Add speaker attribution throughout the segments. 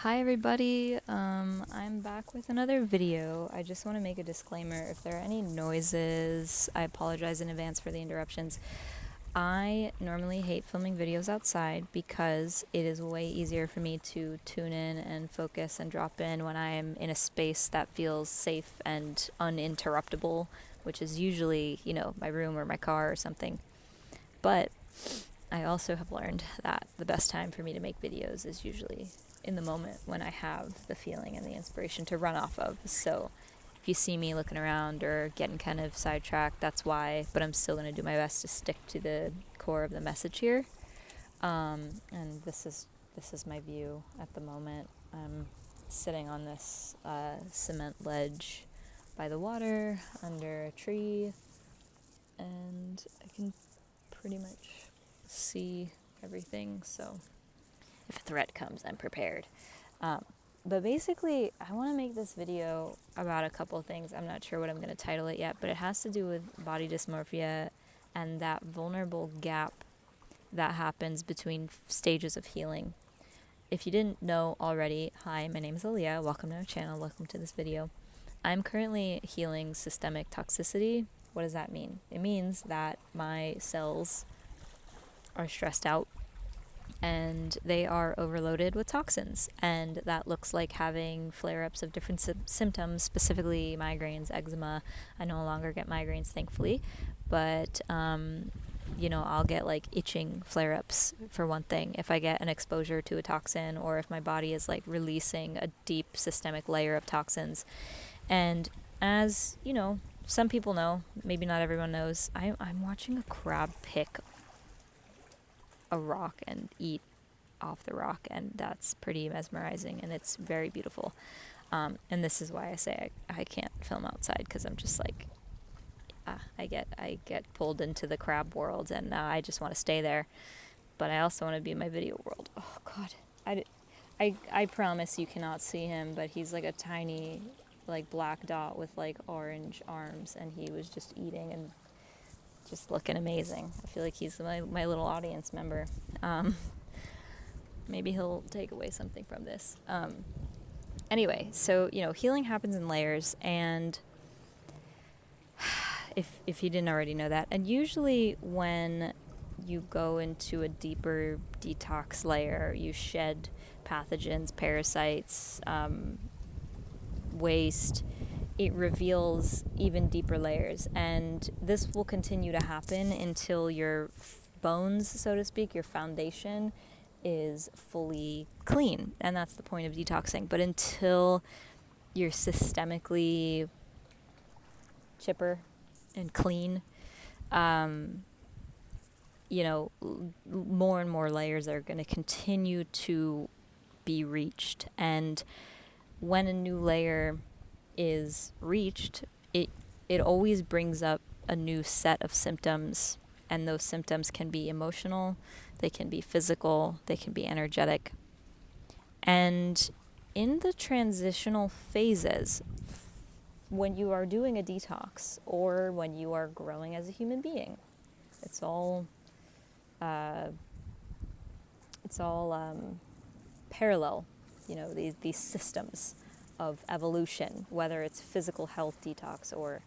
Speaker 1: Hi everybody, I'm back with another video. I just want to make a disclaimer. If there are any noises, I apologize in advance for the interruptions. I normally hate filming videos outside because it is way easier for me to tune in and focus and drop in when I am in a space that feels safe and uninterruptible, which is usually, my room or my car or something. But I also have learned that the best time for me to make videos is usually in the moment when I have the feeling and the inspiration to run off of. So if you see me looking around or getting kind of sidetracked, that's why, but I'm still going to do my best to stick to the core of the message here. And this is my view at the moment. I'm sitting on this cement ledge by the water under a tree, and I can pretty much see everything, so if a threat comes, I'm prepared. But basically, I want to make this video about a couple things. I'm not sure what I'm going to title it yet, but it has to do with body dysmorphia and that vulnerable gap that happens between stages of healing. If you didn't know already, hi, my name is Aaliyah. Welcome to our channel. Welcome to this video. I'm currently healing systemic toxicity. What does that mean? It means that my cells are stressed out and they are overloaded with toxins, and that looks like having flare-ups of different symptoms, specifically migraines, eczema. I no longer get migraines, thankfully, but I'll get like itching flare-ups for one thing if I get an exposure to a toxin, or if my body is like releasing a deep systemic layer of toxins. And as some people know, maybe not everyone knows, I'm watching a crab pick a rock and eat off the rock, and that's pretty mesmerizing, and it's very beautiful. And this is why I say I can't film outside, because I'm just like, I get pulled into the crab world, and I just want to stay there. But I also want to be in my video world. Oh God, I promise you cannot see him, but he's like a tiny, like black dot with like orange arms, and he was just eating and just looking amazing. I feel like he's my little audience member. Maybe he'll take away something from this. Anyway, so healing happens in layers, and if you didn't already know that, and usually when you go into a deeper detox layer, you shed pathogens, parasites, waste. It reveals even deeper layers, and this will continue to happen until your bones, so to speak, your foundation is fully clean, and that's the point of detoxing. But until you're systemically chipper and clean, more and more layers are going to continue to be reached, and when a new layer is reached, it always brings up a new set of symptoms, and those symptoms can be emotional, they can be physical, they can be energetic. And in the transitional phases, when you are doing a detox or when you are growing as a human being, it's all parallel, these systems of evolution, whether it's physical health detox or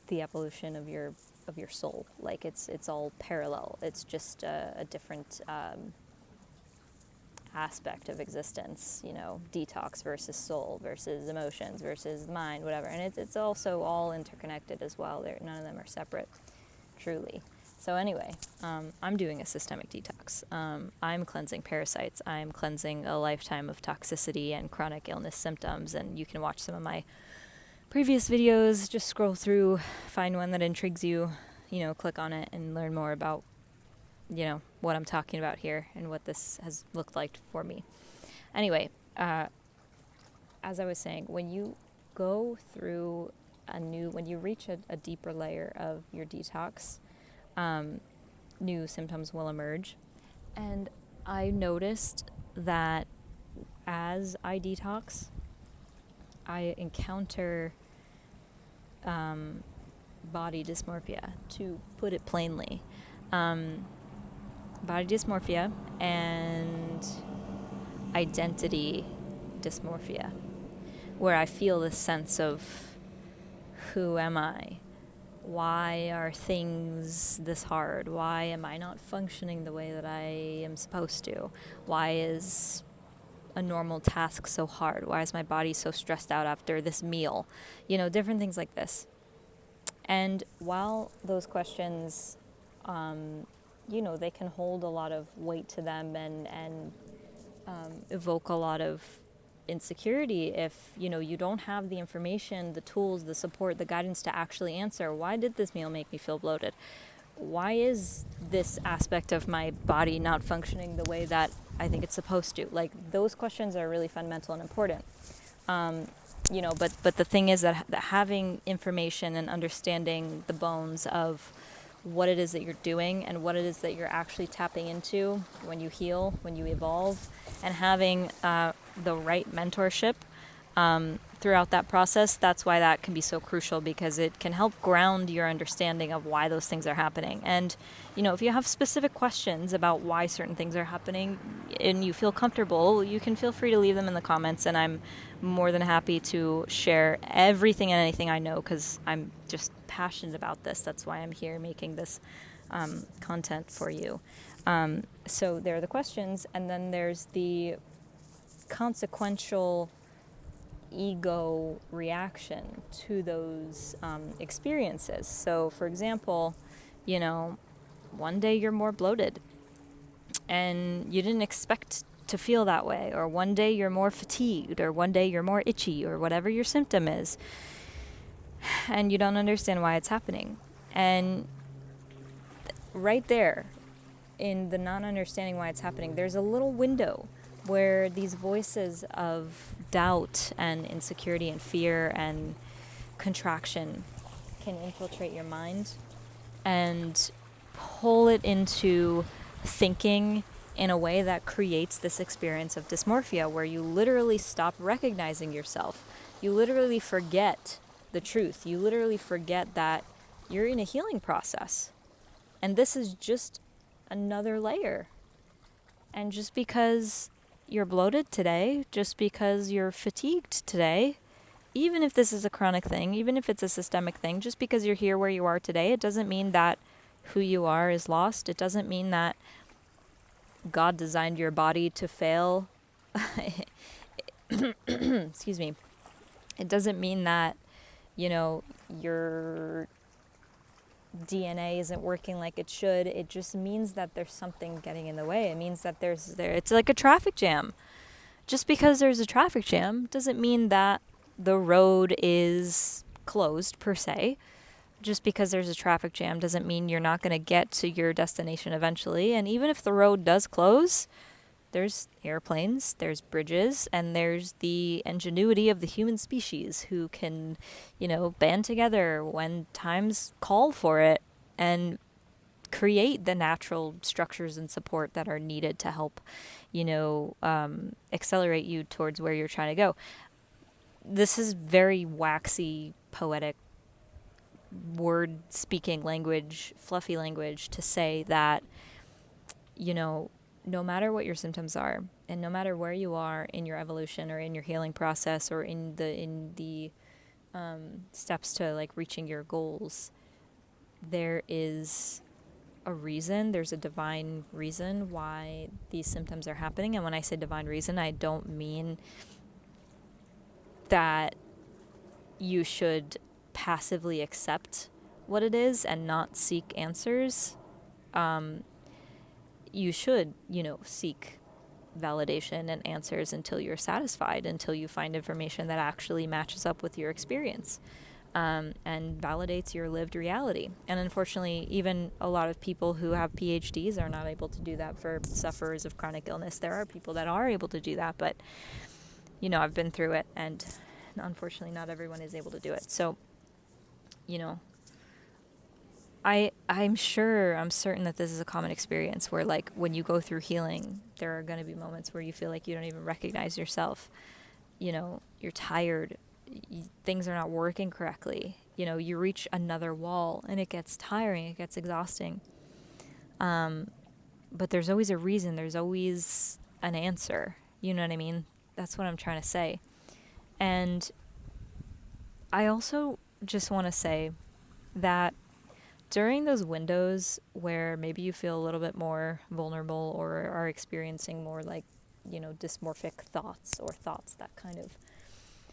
Speaker 1: the evolution of your soul. Like it's all parallel. It's just a different aspect of existence. Detox versus soul versus emotions versus mind, whatever. And it's also all interconnected as well. None of them are separate, truly. So anyway, I'm doing a systemic detox. I'm cleansing parasites. I'm cleansing a lifetime of toxicity and chronic illness symptoms. And you can watch some of my previous videos. Just scroll through, find one that intrigues you, click on it and learn more about, what I'm talking about here and what this has looked like for me. Anyway, as I was saying, when you go through when you reach a deeper layer of your detox, new symptoms will emerge. And I noticed that as I detox, I encounter body dysmorphia, to put it plainly. Body dysmorphia, and identity dysmorphia, where I feel this sense of, who am I? Why are things this hard? Why am I not functioning the way that I am supposed to? Why is a normal task so hard? Why is my body so stressed out after this meal? Different things like this. And while those questions, they can hold a lot of weight to them and evoke a lot of insecurity if, you don't have the information, the tools, the support, the guidance to actually answer, why did this meal make me feel bloated? Why is this aspect of my body not functioning the way that I think it's supposed to? Like, those questions are really fundamental and important. But the thing is that having information and understanding the bones of what it is that you're doing and what it is that you're actually tapping into when you heal, when you evolve, and having the right mentorship throughout that process, that's why that can be so crucial, because it can help ground your understanding of why those things are happening. And, if you have specific questions about why certain things are happening and you feel comfortable, you can feel free to leave them in the comments, and I'm more than happy to share everything and anything I know, because I'm just passionate about this. That's why I'm here making this content for you. So there are the questions, and then there's the consequential ego reaction to those experiences. So, for example, one day you're more bloated and you didn't expect to feel that way, or one day you're more fatigued, or one day you're more itchy, or whatever your symptom is, and you don't understand why it's happening. And right there, in the not understanding why it's happening, there's a little window where these voices of doubt and insecurity and fear and contraction can infiltrate your mind and pull it into thinking in a way that creates this experience of dysmorphia, where you literally stop recognizing yourself. You literally forget the truth. You literally forget that you're in a healing process. And this is just another layer. And just because you're bloated today, just because you're fatigued today, even if this is a chronic thing, even if it's a systemic thing, just because you're here where you are today, it doesn't mean that who you are is lost. It doesn't mean that God designed your body to fail. Excuse me. It doesn't mean that, your DNA isn't working like it should. It just means that there's something getting in the way. It means that it's like a traffic jam. Just because there's a traffic jam doesn't mean that the road is closed per se. Just because there's a traffic jam doesn't mean you're not going to get to your destination eventually. And even if the road does close, there's airplanes, there's bridges, and there's the ingenuity of the human species who can, band together when times call for it and create the natural structures and support that are needed to help, accelerate you towards where you're trying to go. This is very waxy, poetic, word speaking language, fluffy language to say that, no matter what your symptoms are, and no matter where you are in your evolution or in your healing process or in the steps to like reaching your goals, there is a reason, there's a divine reason why these symptoms are happening. And when I say divine reason, I don't mean that you should passively accept what it is and not seek answers. You should, seek validation and answers until you're satisfied, until you find information that actually matches up with your experience, and validates your lived reality. And unfortunately, even a lot of people who have PhDs are not able to do that for sufferers of chronic illness. There are people that are able to do that, but, I've been through it, and unfortunately not everyone is able to do it. So, I'm certain that this is a common experience where, like, when you go through healing, there are going to be moments where you feel like you don't even recognize yourself. You're tired. Things are not working correctly. You reach another wall and it gets tiring. It gets exhausting. But there's always a reason. There's always an answer. You know what I mean? That's what I'm trying to say. And I also just want to say that during those windows where maybe you feel a little bit more vulnerable or are experiencing more like, dysmorphic thoughts or thoughts that kind of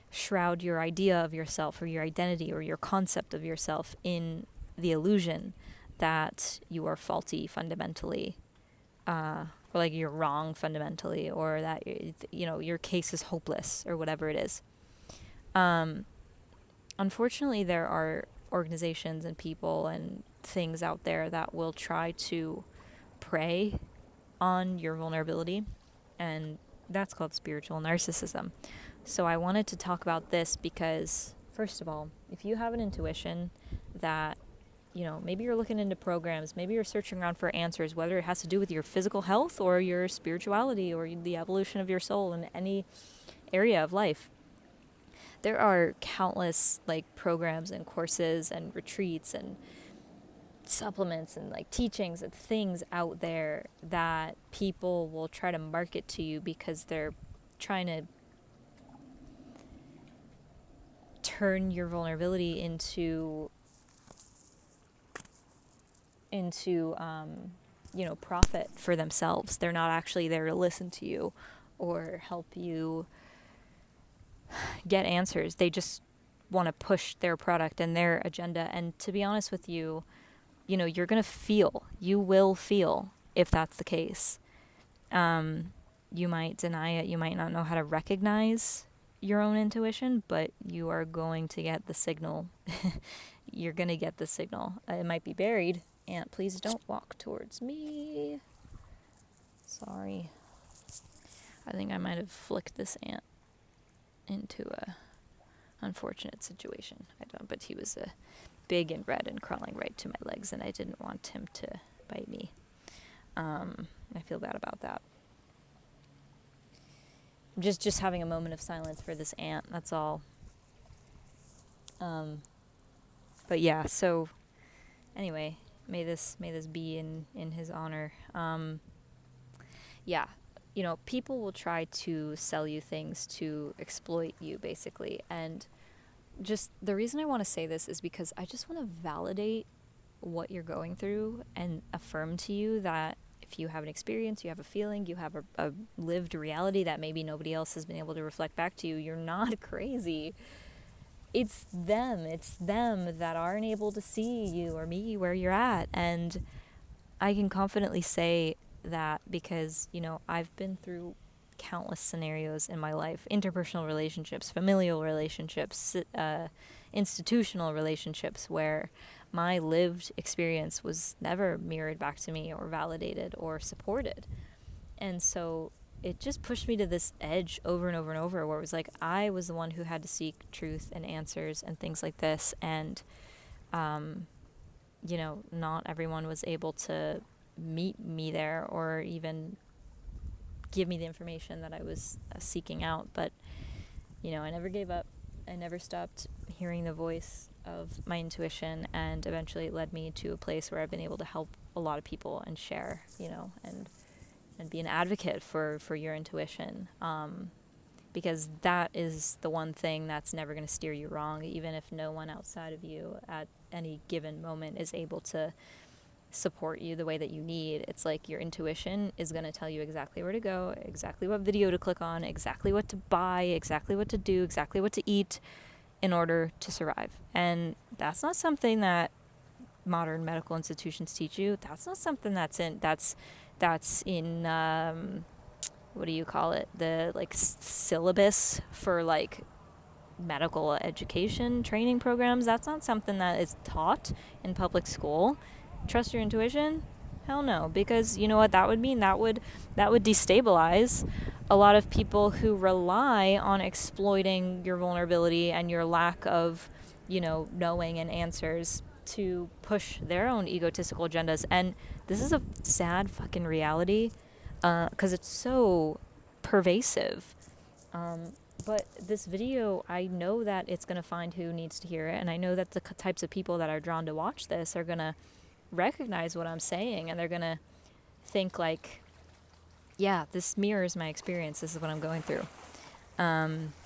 Speaker 1: shroud your idea of yourself or your identity or your concept of yourself in the illusion that you are faulty fundamentally, or like you're wrong fundamentally, or that your case is hopeless or whatever it is. Unfortunately, there are organizations and people and things out there that will try to prey on your vulnerability, and that's called spiritual narcissism. So I wanted to talk about this because, first of all, if you have an intuition that, maybe you're looking into programs, maybe you're searching around for answers, whether it has to do with your physical health or your spirituality or the evolution of your soul in any area of life, there are countless programs and courses and retreats and supplements and teachings and things out there that people will try to market to you because they're trying to turn your vulnerability into profit for themselves. They're not actually there to listen to you or help you get answers. They just want to push their product and their agenda. And to be honest with you, you will feel if that's the case. You might deny it. You might not know how to recognize your own intuition, but you are going to get the signal. You're going to get the signal. It might be buried. Ant, please don't walk towards me. Sorry. I think I might have flicked this ant into a unfortunate situation. I don't, but he was big and red and crawling right to my legs, and I didn't want him to bite me. I feel bad about that. Just having a moment of silence for this ant, that's all. But yeah, so anyway, may this be in his honor. Yeah, people will try to sell you things to exploit you, basically. And just the reason I want to say this is because I just want to validate what you're going through and affirm to you that if you have an experience, you have a feeling, you have a lived reality that maybe nobody else has been able to reflect back to you, you're not crazy. It's them that aren't able to see you or meet you where you're at. And I can confidently say that because, I've been through countless scenarios in my life, interpersonal relationships, familial relationships, institutional relationships, where my lived experience was never mirrored back to me or validated or supported. And so it just pushed me to this edge over and over and over, where it was like I was the one who had to seek truth and answers and things like this. And, not everyone was able to meet me there or even give me the information that I was seeking out. But, I never gave up. I never stopped hearing the voice of my intuition, and eventually it led me to a place where I've been able to help a lot of people and share, and be an advocate for your intuition, because that is the one thing that's never going to steer you wrong, even if no one outside of you at any given moment is able to support you the way that you need. It's like your intuition is going to tell you exactly where to go, exactly what video to click on, exactly what to buy, exactly what to do, exactly what to eat in order to survive. And that's not something that modern medical institutions teach you. That's not something that's in what do you call it, the syllabus for medical education training programs. That's not something that is taught in public school. Trust your intuition? Hell no, because you know what that would mean? That would destabilize a lot of people who rely on exploiting your vulnerability and your lack of, knowing and answers to push their own egotistical agendas. And this is a sad fucking reality, because it's so pervasive. But this video, I know that it's going to find who needs to hear it, and I know that the types of people that are drawn to watch this are going to recognize what I'm saying, and they're going to think yeah, this mirrors my experience. This is what I'm going through.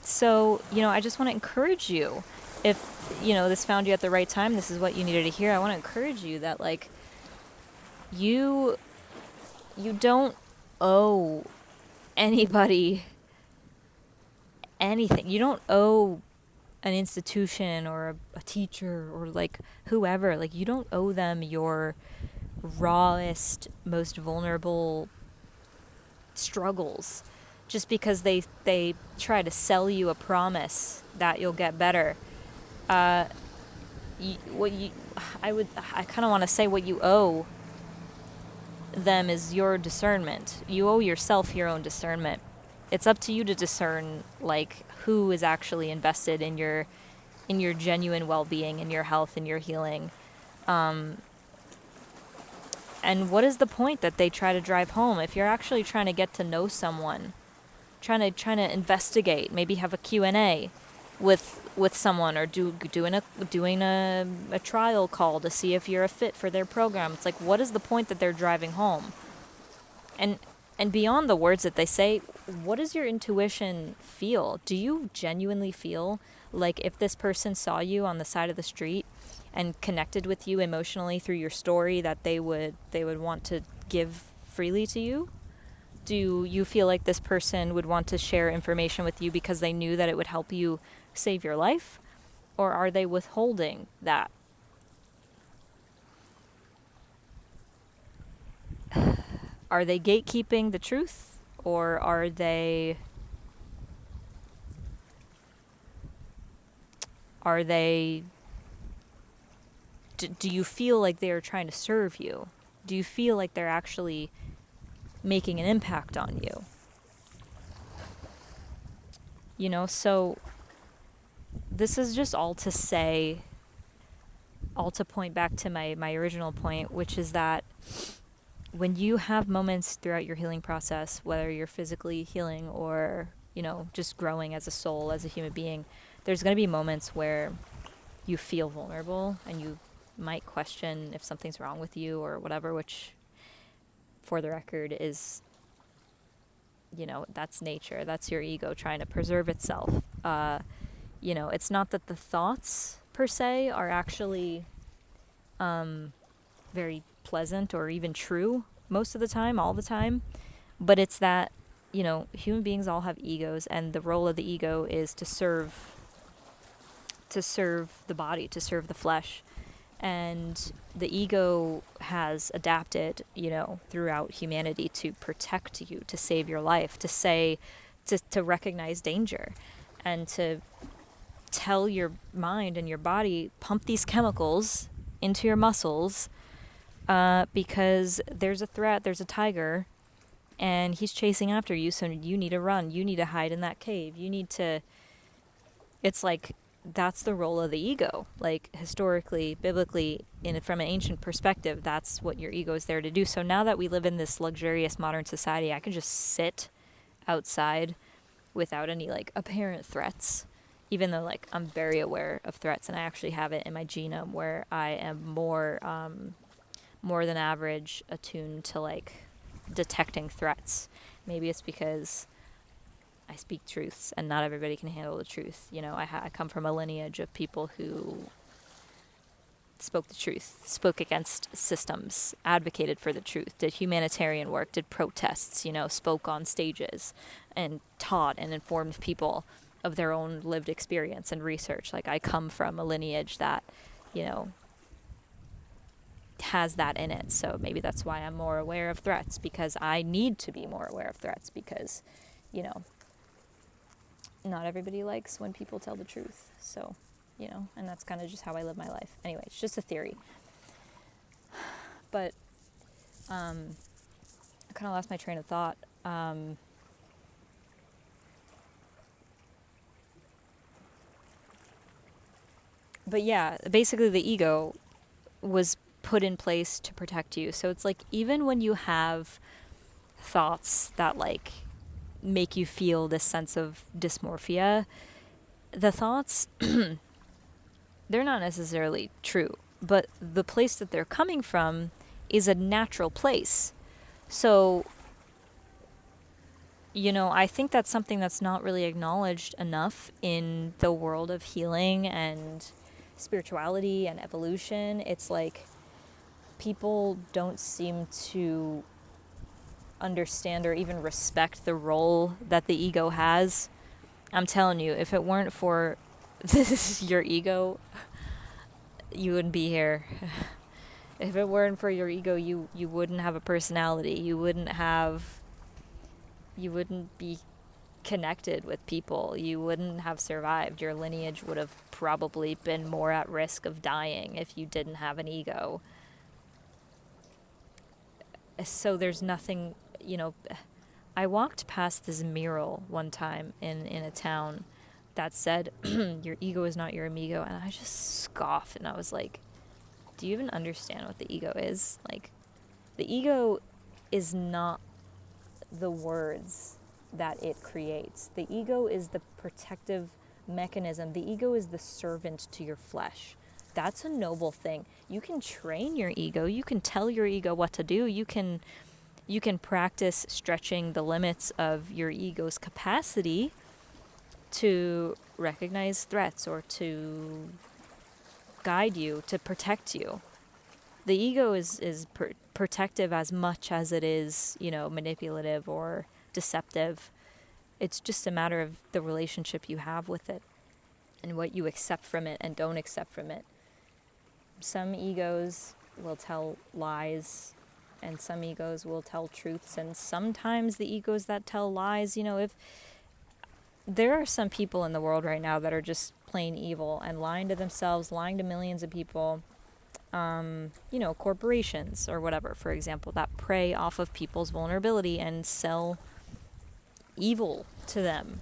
Speaker 1: So, I just want to encourage you. If, this found you at the right time, this is what you needed to hear. I want to encourage you that, like, you don't owe anybody anything. You don't owe an institution or a teacher or, like, whoever. Like, you don't owe them your rawest, most vulnerable struggles just because they try to sell you a promise that you'll get better. I kind of want to say what you owe them is your discernment. You owe yourself your own discernment. It's up to you to discern, like, who is actually invested in your genuine well-being, in your health, in your healing. And what is the point that they try to drive home? If you're actually trying to get to know someone, trying to investigate, maybe have a Q&A with someone, or doing a trial call to see if you're a fit for their program. It's like, what is the point that they're driving home? And beyond the words that they say, what does your intuition feel? Do you genuinely feel like if this person saw you on the side of the street and connected with you emotionally through your story, that they would want to give freely to you? Do you feel like this person would want to share information with you because they knew that it would help you save your life? Or are they withholding that? Are they gatekeeping the truth? Or are they do you feel like they're trying to serve you? Do you feel like they're actually making an impact on you? So this is just all to point back to my original point, which is that when you have moments throughout your healing process, whether you're physically healing or, just growing as a soul, as a human being, there's going to be moments where you feel vulnerable and you might question if something's wrong with you or whatever, which, for the record, is, that's nature. That's your ego trying to preserve itself. It's not that the thoughts per se are actually very pleasant or even true most of the time, all the time, but it's that, human beings all have egos, and the role of the ego is to serve the body, to serve the flesh. And the ego has adapted, throughout humanity to protect you, to save your life, to recognize danger, and to tell your mind and your body, pump these chemicals into your muscles, because there's a threat, there's a tiger, and he's chasing after you, so you need to run, you need to hide in that cave, it's like, that's the role of the ego. Like, historically, biblically, from an ancient perspective, that's what your ego is there to do. So now that we live in this luxurious modern society, I can just sit outside without any, like, apparent threats, even though, like, I'm very aware of threats, and I actually have it in my genome where I am more than average attuned to, like, detecting threats. Maybe it's because I speak truths, and not everybody can handle the truth. I come from a lineage of people who spoke the truth, spoke against systems, advocated for the truth, did humanitarian work, did protests, spoke on stages, and taught and informed people of their own lived experience and research. Like, I come from a lineage that, has that in it. So maybe that's why I'm more aware of threats, because I need to be more aware of threats, because, not everybody likes when people tell the truth. So, and that's kind of just how I live my life. Anyway, it's just a theory. But I kind of lost my train of thought. But yeah, basically the ego was put in place to protect you. So it's like, even when you have thoughts that, like, make you feel this sense of dysmorphia, the thoughts, they're not necessarily true, but the place that they're coming from is a natural place. So I think that's something that's not really acknowledged enough in the world of healing and spirituality and evolution. It's like people don't seem to understand or even respect the role that the ego has. I'm telling you, if it weren't for your ego, you wouldn't be here. If it weren't for your ego, you wouldn't have a personality. You wouldn't be connected with people. You wouldn't have survived. Your lineage would have probably been more at risk of dying if you didn't have an ego. So there's nothing, I walked past this mural one time in a town that said, your ego is not your amigo. And I just scoffed and I was like, do you even understand what the ego is? Like, the ego is not the words that it creates. The ego is the protective mechanism. The ego is the servant to your flesh. That's a noble thing. You can train your ego. You can tell your ego what to do. You can practice stretching the limits of your ego's capacity to recognize threats or to guide you, to protect you. The ego is protective as much as it is, manipulative or deceptive. It's just a matter of the relationship you have with it and what you accept from it and don't accept from it. Some egos will tell lies and some egos will tell truths, and sometimes the egos that tell lies, if there are some people in the world right now that are just plain evil and lying to themselves, lying to millions of people, corporations or whatever, for example, that prey off of people's vulnerability and sell evil to them.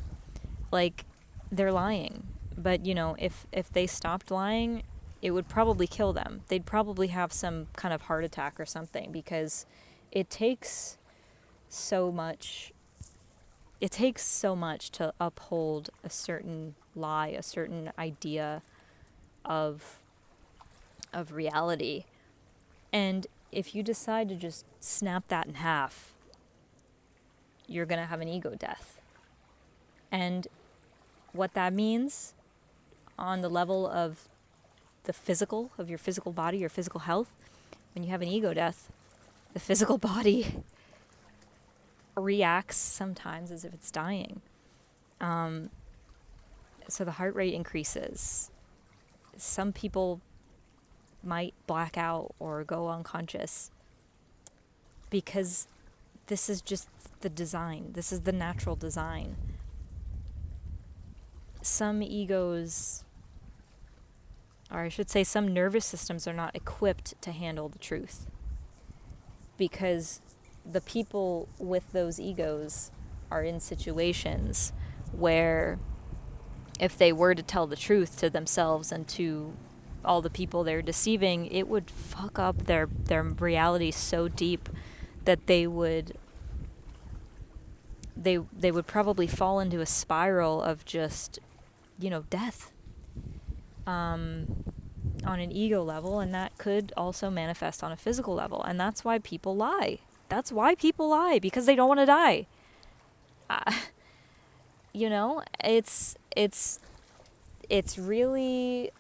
Speaker 1: Like, they're lying. But, if they stopped lying, it would probably kill them. They'd probably have some kind of heart attack or something, because it takes so much to uphold a certain lie, a certain idea of reality. And if you decide to just snap that in half, you're going to have an ego death. And what that means on the level of the physical, of your physical body, your physical health, when you have an ego death, the physical body reacts sometimes as if it's dying. So the heart rate increases. Some people might black out or go unconscious because this is just the design. This is the natural design. Some egos, or I should say some nervous systems, are not equipped to handle the truth, because the people with those egos are in situations where if they were to tell the truth to themselves and to all the people they're deceiving, it would fuck up their reality so deep that they would probably fall into a spiral of just, death on an ego level, and that could also manifest on a physical level. And that's why people lie. That's why people lie, because they don't want to die. It's really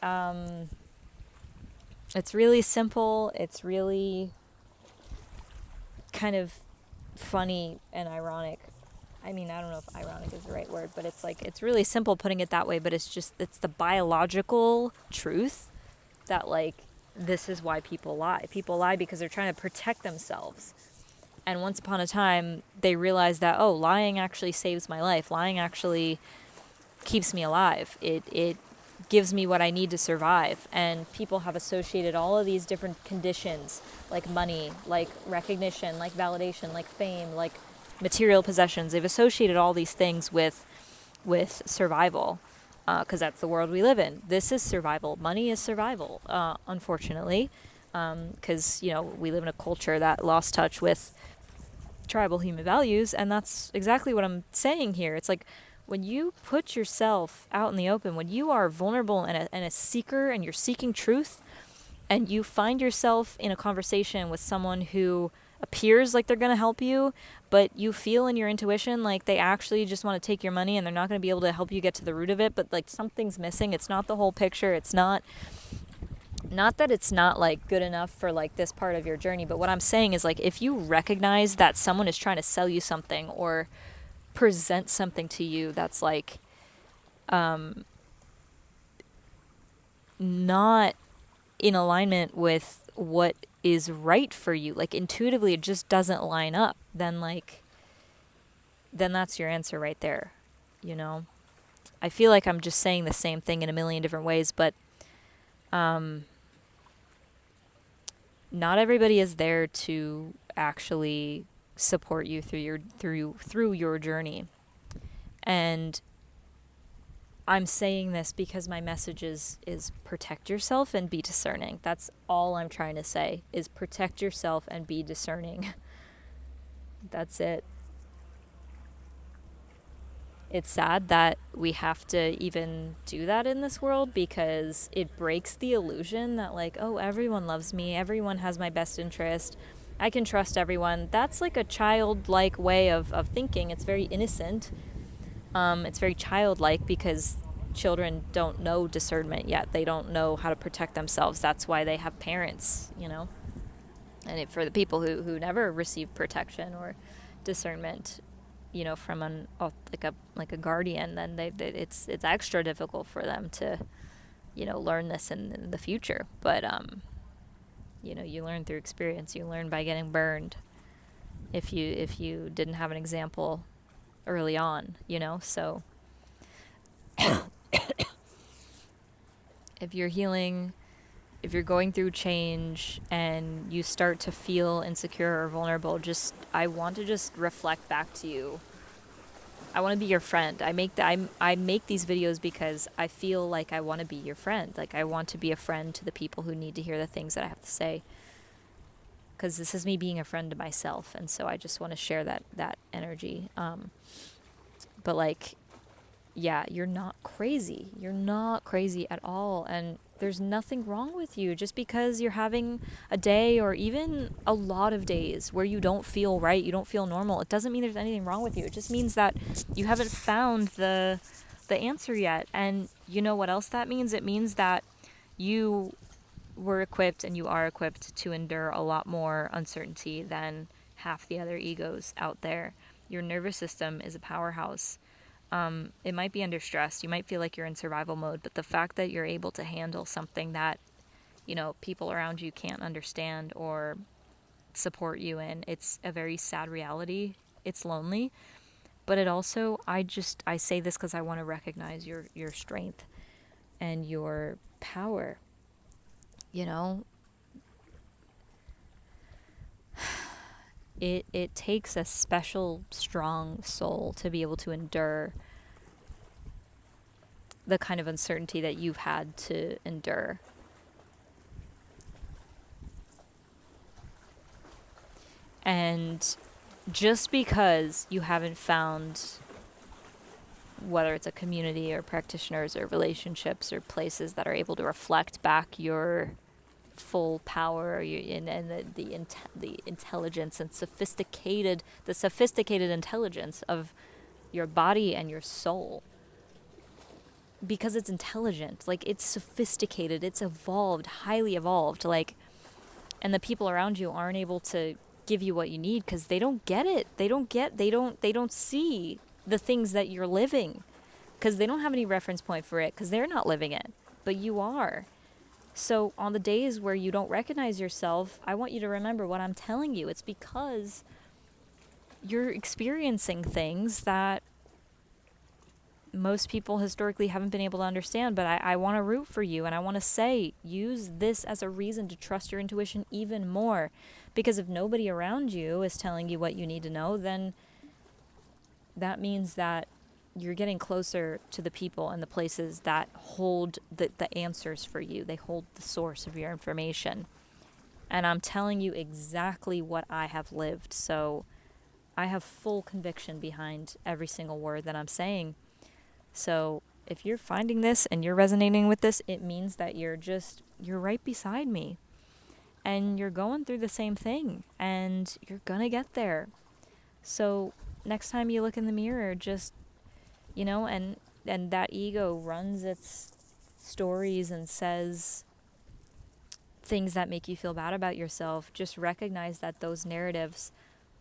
Speaker 1: simple. It's really kind of funny and ironic. I mean, I don't know if ironic is the right word, but it's really simple putting it that way, but it's the biological truth that, this is why people lie. People lie because they're trying to protect themselves. And once upon a time, they realized that, lying actually saves my life. Lying actually keeps me alive. It gives me what I need to survive. And people have associated all of these different conditions, like money, like recognition, like validation, like fame, like material possessions. They've associated all these things with survival, because that's the world we live in. This is survival. Money is survival, unfortunately, because, we live in a culture that lost touch with tribal human values, and that's exactly what I'm saying here. It's like, when you put yourself out in the open, when you are vulnerable and a seeker, and you're seeking truth, and you find yourself in a conversation with someone who appears like they're going to help you, but you feel in your intuition like they actually just want to take your money and they're not going to be able to help you get to the root of it, but like something's missing. It's not the whole picture. It's not that it's not like good enough for like this part of your journey, but what I'm saying is like if you recognize that someone is trying to sell you something or present something to you that's like not in alignment with what is right for you, like intuitively it just doesn't line up, then that's your answer right there, you know? I feel like I'm just saying the same thing in a million different ways, but not everybody is there to actually support you through your journey. And I'm saying this because my message is protect yourself and be discerning. That's all I'm trying to say, is protect yourself and be discerning. That's it. It's sad that we have to even do that in this world because it breaks the illusion that like, oh, everyone loves me, everyone has my best interest, I can trust everyone. That's like a childlike way of thinking. It's very innocent. It's very childlike because children don't know discernment yet. They don't know how to protect themselves. That's why they have parents, you know. And for the people who never receive protection or discernment, you know, from like a guardian, then it's extra difficult for them to, you know, learn this in the future. But you know, you learn through experience. You learn by getting burned if you didn't have an example early on, you know. So if you're healing, if you're going through change and you start to feel insecure or vulnerable, I want to just reflect back to you. I want to be your friend. I make these videos because I feel like I want to be your friend. Like I want to be a friend to the people who need to hear the things that I have to say. Because this is me being a friend to myself, and so I just want to share that energy. But like, yeah, you're not crazy. You're not crazy at all, and there's nothing wrong with you just because you're having a day or even a lot of days where you don't feel right, you don't feel normal. It doesn't mean there's anything wrong with you. It just means that you haven't found the answer yet. And you know what else that means? It means that you were equipped and you are equipped to endure a lot more uncertainty than half the other egos out there. Your nervous system is a powerhouse. It might be under stress. You might feel like you're in survival mode, but the fact that you're able to handle something that, you know, people around you can't understand or support you in, it's a very sad reality. It's lonely, but it also, I say this because I want to recognize your strength and your power, you know. It takes a special, strong soul to be able to endure the kind of uncertainty that you've had to endure. And just because you haven't found, whether it's a community or practitioners or relationships or places that are able to reflect back your full power and the intelligence and sophisticated intelligence of your body and your soul, because it's intelligent, like it's sophisticated, it's evolved, highly evolved, like, and the people around you aren't able to give you what you need because they don't get it. They don't see the things that you're living because they don't have any reference point for it because they're not living it, but you are. So on the days where you don't recognize yourself, I want you to remember what I'm telling you. It's because you're experiencing things that most people historically haven't been able to understand, but I want to root for you, and I want to say, use this as a reason to trust your intuition even more, because if nobody around you is telling you what you need to know, then that means that you're getting closer to the people and the places that hold the answers for you. They hold the source of your information. And I'm telling you exactly what I have lived. So I have full conviction behind every single word that I'm saying. So if you're finding this and you're resonating with this, it means that you're right beside me. and you're going through the same thing, and you're gonna get there. So next time you look in the mirror, just, and that ego runs its stories and says things that make you feel bad about yourself, just recognize that those narratives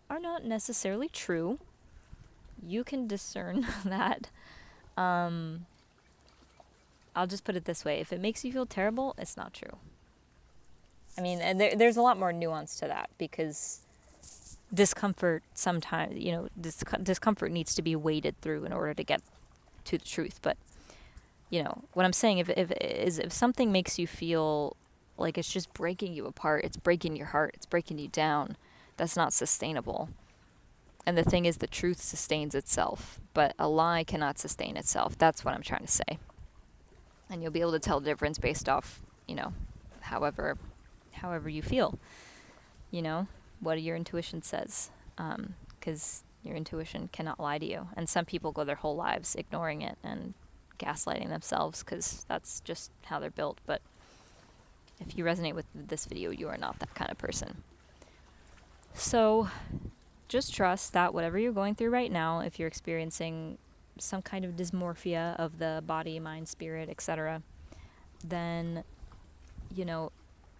Speaker 1: are not necessarily true. You can discern that. I'll just put it this way. If it makes you feel terrible, it's not true. I mean, and there's a lot more nuance to that, because discomfort sometimes, discomfort needs to be waded through in order to get to the truth. But, what I'm saying, if something makes you feel like it's just breaking you apart, it's breaking your heart, it's breaking you down, that's not sustainable. And the thing is, the truth sustains itself, but a lie cannot sustain itself. That's what I'm trying to say. And you'll be able to tell the difference based off, however you feel, what your intuition says. Because your intuition cannot lie to you. And some people go their whole lives ignoring it and gaslighting themselves, because that's just how they're built. But if you resonate with this video, you are not that kind of person. So just trust that whatever you're going through right now, if you're experiencing some kind of dysmorphia of the body, mind, spirit, etc., then,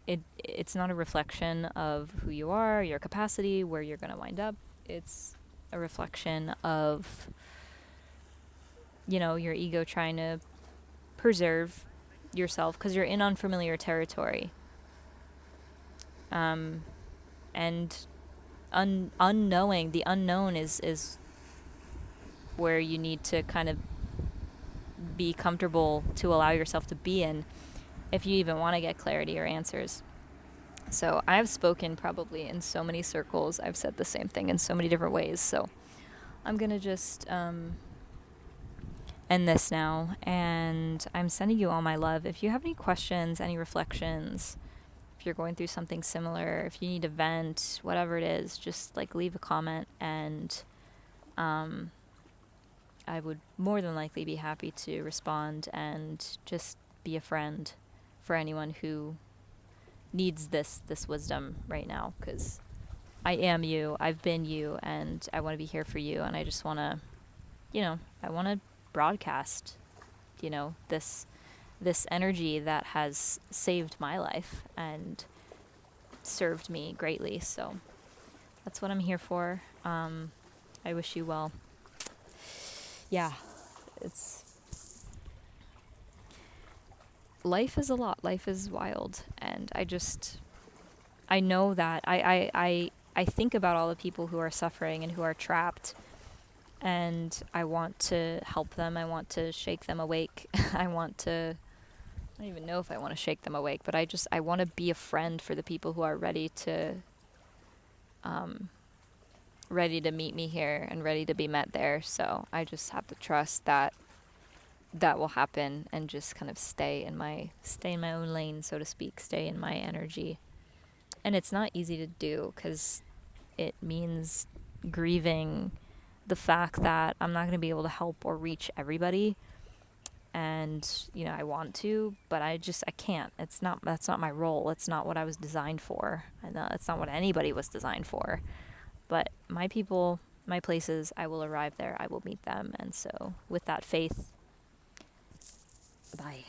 Speaker 1: it's not a reflection of who you are, your capacity, where you're going to wind up. It's a reflection of, your ego trying to preserve yourself, because you're in unfamiliar territory. And unknowing, the unknown is where you need to kind of be comfortable to allow yourself to be in, if you even want to get clarity or answers. So I've spoken probably in so many circles. I've said the same thing in so many different ways. So I'm going to just end this now, and I'm sending you all my love. If you have any questions, any reflections, if you're going through something similar, if you need to vent, whatever it is, just leave a comment, and I would more than likely be happy to respond and just be a friend for anyone who needs this wisdom right now, because I am you, I've been you, and I want to be here for you, and I just want to, I want to broadcast, this energy that has saved my life and served me greatly. So that's what I'm here for. I wish you well. Yeah, life is a lot. Life is wild. And I know that I think about all the people who are suffering and who are trapped, and I want to help them. I want to shake them awake. I don't even know if I want to shake them awake, but I want to be a friend for the people who are ready to meet me here and ready to be met there. So I just have to trust that will happen, and just kind of stay in my own lane, so to speak, stay in my energy. And it's not easy to do, because it means grieving the fact that I'm not going to be able to help or reach everybody. And, I want to, but I can't. That's not my role. It's not what I was designed for. And it's not what anybody was designed for. But my people, my places, I will arrive there. I will meet them. And so with that faith, bye.